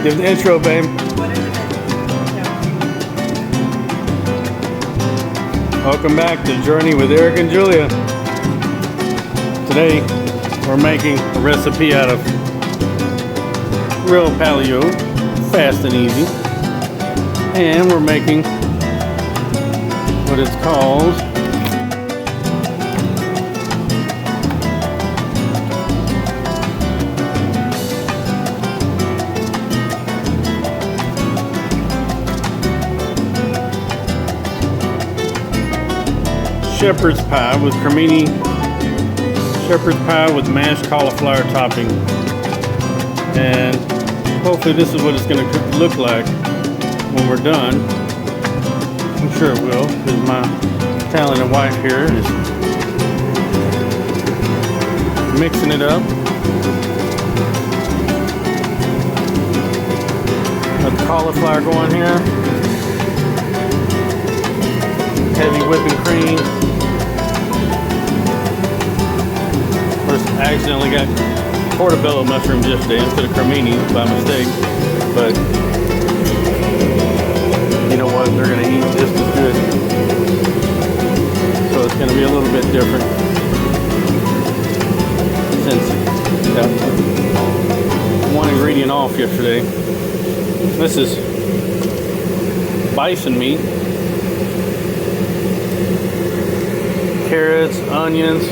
Give the intro, babe. Welcome back to Journey with Eric and Julia. Today we're making a recipe out of Real Paleo Fast and Easy, and we're making what it's called shepherd's pie with cremini, shepherd's pie with mashed cauliflower topping, and hopefully this is what it's going to look like when we're done. I'm sure it will, because my talented wife here is mixing it up. Got the cauliflower going here, heavy whipping cream. I accidentally got portobello mushrooms yesterday instead of cremini by mistake, but you know what, they're going to eat just as good, so it's going to be a little bit different since got one ingredient off yesterday. This is bison meat, carrots, onions.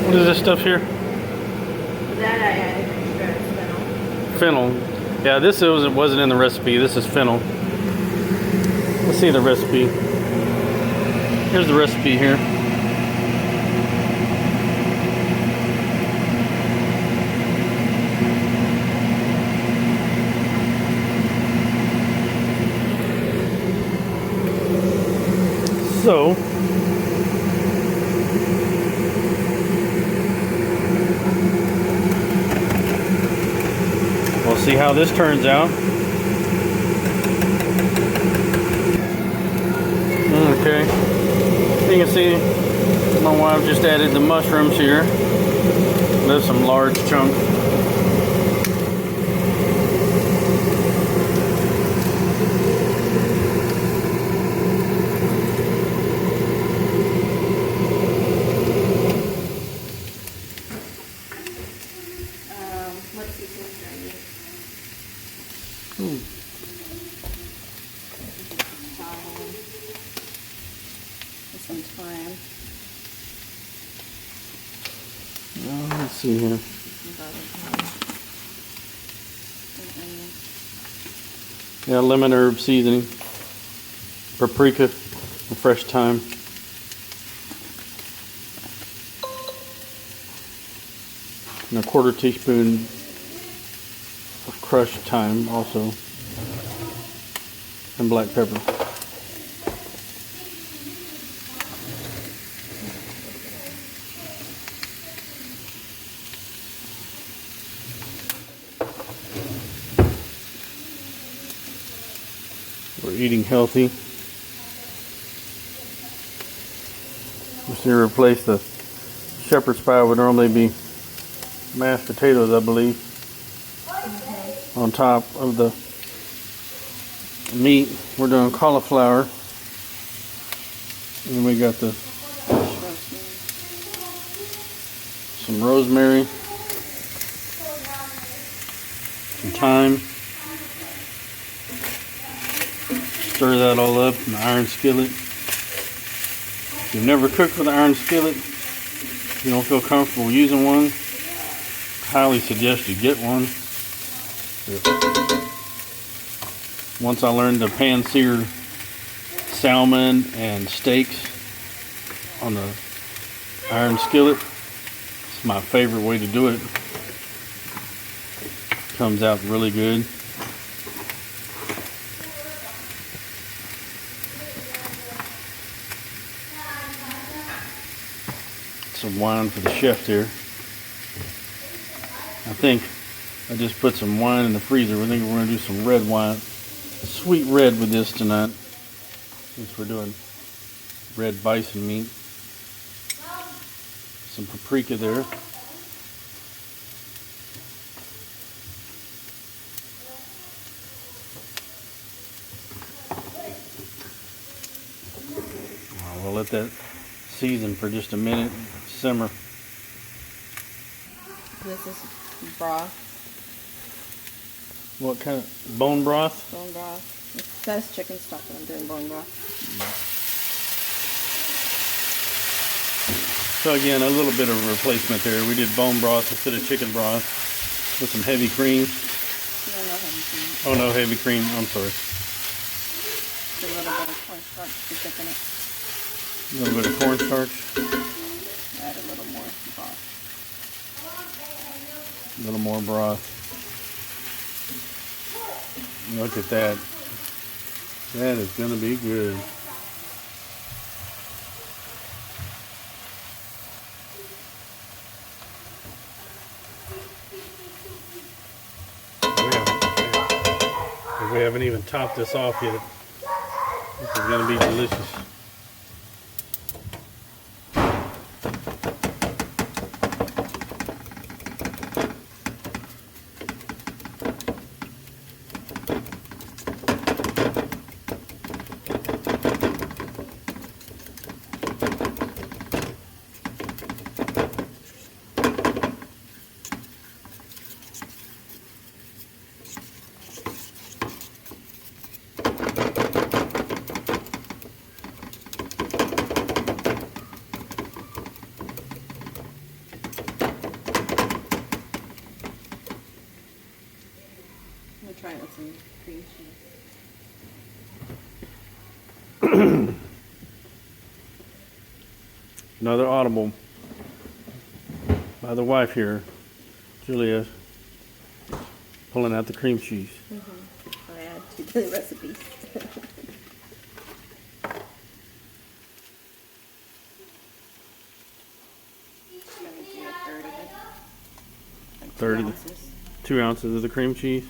What is this stuff here? That I added extra fennel. Yeah, this wasn't in the recipe. This is fennel. Let's see the recipe. Here's the recipe here. So, we'll see how this turns out. Okay, you can see my wife just added the mushrooms here. There's some large chunks. Some thyme. Let's see here. Yeah, lemon herb seasoning, paprika, and fresh thyme. And a quarter teaspoon of crushed thyme also. And black pepper. We're eating healthy. Just to replace the shepherd's pie would normally be mashed potatoes, I believe, on top of the meat. We're doing cauliflower, and we got some rosemary, some thyme. Stir that all up in the iron skillet. If you've never cooked with an iron skillet, you don't feel comfortable using one, highly suggest you get one. Once I learned to pan sear salmon and steaks on the iron skillet, it's my favorite way to do it. Comes out really good. Some wine for the chef here. I think I just put some wine in the freezer. I think we're going to do some red wine, sweet red with this tonight, since we're doing red bison meat. Some paprika there. we'll let that season for just a minute, simmer. This is broth. What kind of bone broth? Bone broth. It says chicken stock when I'm doing bone broth. So again, a little bit of a replacement there. We did bone broth instead of chicken broth with some heavy cream. No heavy cream. Oh no, heavy cream. I'm sorry. A little bit of cornstarch to thicken it. A little bit of cornstarch. Add a little more broth. A little more broth. Look at that. That is going to be good. We haven't even topped this off yet. This is going to be delicious. I'm gonna try it with some cream cheese. Another audible by the wife here, Julia, pulling out the cream cheese. I add to the recipes. Gonna do a third of it. Like 30. 2 ounces. 2 ounces of the cream cheese.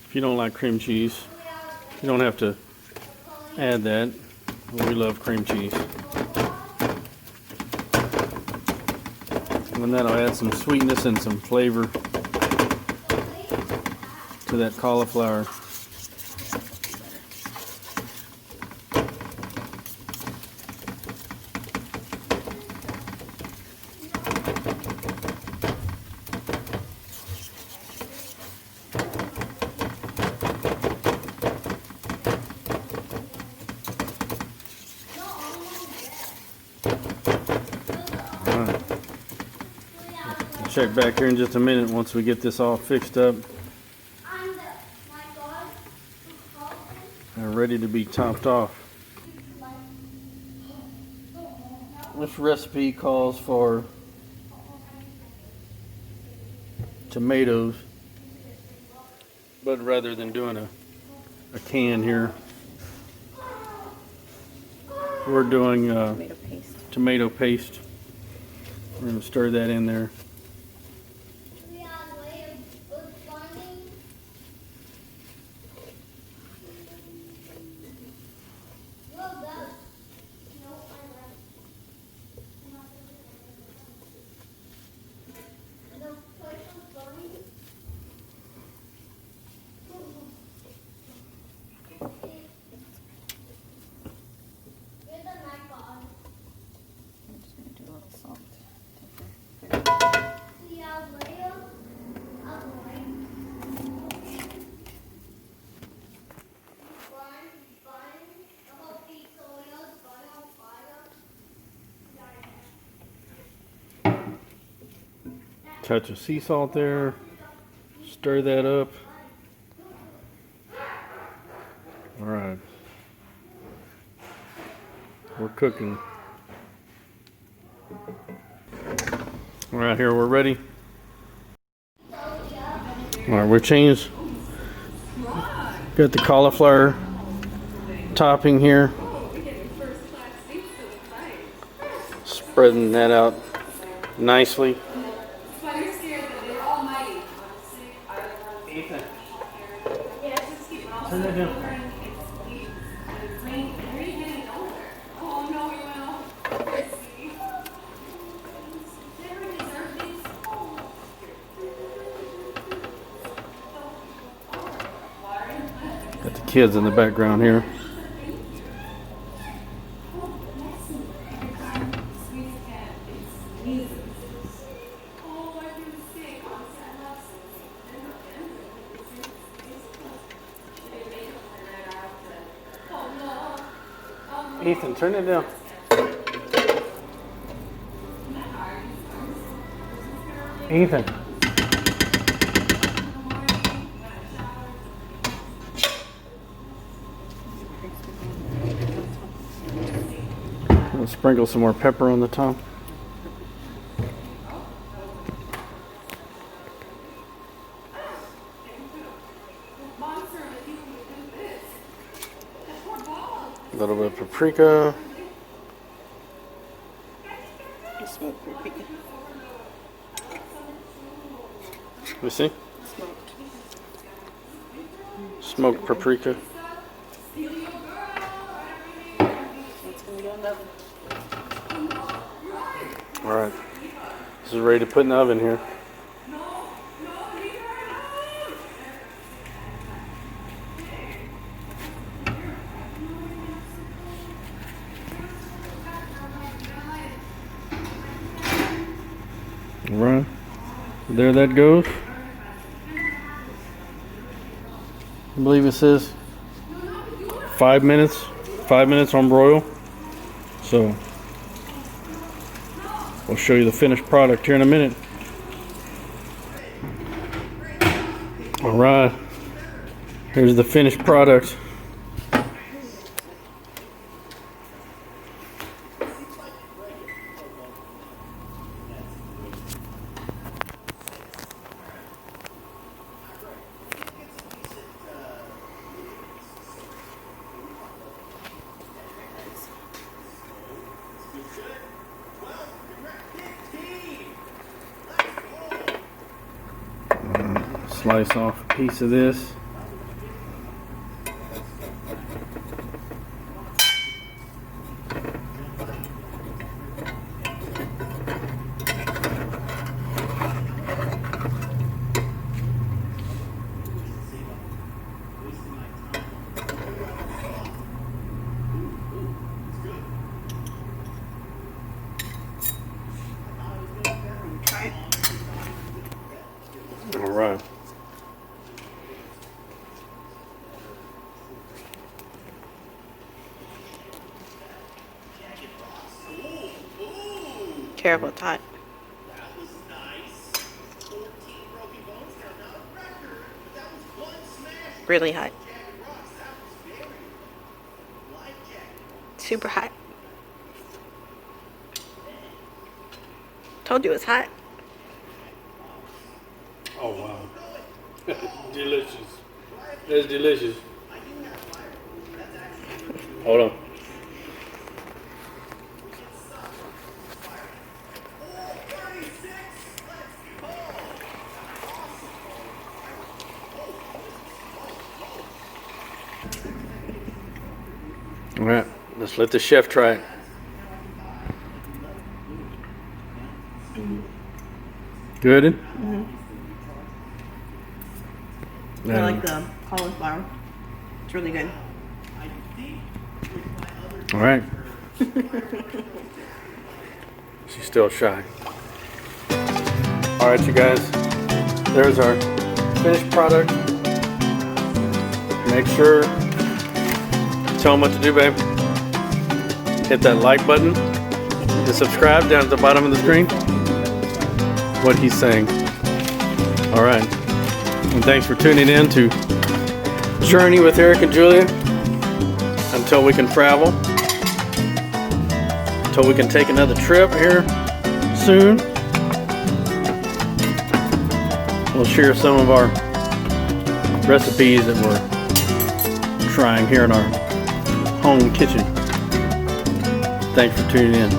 If you don't like cream cheese, you don't have to add that. We love cream cheese. And that'll add some sweetness and some flavor to that cauliflower. Check back here in just a minute once we get this all fixed up and ready to be topped off. This recipe calls for tomatoes, but rather than doing a can here, we're doing Tomato paste. tomato paste. We're going to stir that in there. I'm just gonna do a little salt. Touch of sea salt there. Stir that up. All right. We're cooking. All right, here we're ready. All right, we're changed. Got the cauliflower topping here. Spreading that out nicely. Ethan, turn that down. kids in the background here. Ethan, turn it down. Ethan. We'll sprinkle some more pepper on the top. A little bit of paprika. Smoked paprika. You see? Smoked paprika. It's gonna go in the oven. Alright. This is ready to put in the oven here. Alright. There that goes. I believe it says 5 minutes. 5 minutes on broil. So we'll show you the finished product here in a minute. Alright. Here's the finished product. Slice off a piece of this. All right. Careful, it's hot. Really hot. Super hot. Told you it's hot. Oh wow. Delicious. That's delicious. Hold on. All right, let's let the chef try it. Good? Mm-hmm. I like the cauliflower. It's really good. All right. She's still shy. All right, you guys. There's our finished product. Make sure, tell them what to do, babe. Hit that like button and subscribe down at the bottom of the screen. What he's saying. All right. And thanks for tuning in to Journey with Eric and Julia. Until we can travel. Until we can take another trip here soon. We'll share some of our recipes that we're trying here in our home kitchen. Thanks for tuning in.